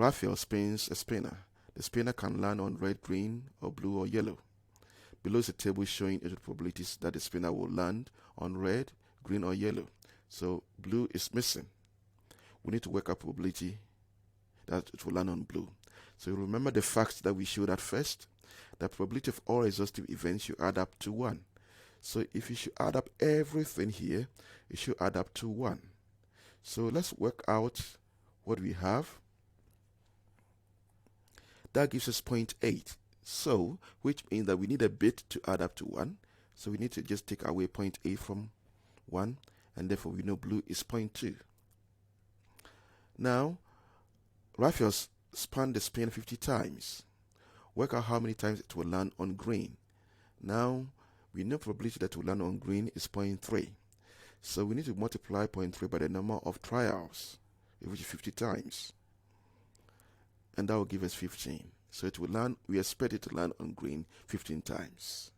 Raphael spins a spinner. The spinner can land on red, green, or blue or yellow. Below is a table showing 8 probabilities that the spinner will land on red, green, or yellow. So blue is missing. We need to work out probability that it will land on blue. So remember the facts that we showed at first. The probability of all exhaustive events should add up to 1. So if you should add up everything here, it should add up to 1. So let's work out what we have. That gives us 0.8. So, which means that we need a bit to add up to 1. So we need to just take away 0.8 from 1, and therefore we know blue is 0.2. Now, Raphael spun the spin 50 times. Work out how many times it will land on green. Now, we know probability that it will land on green is 0.3. So we need to multiply 0.3 by the number of trials, which is 50 times. And that will give us 15. So it will land, we expect it to land on green 15 times.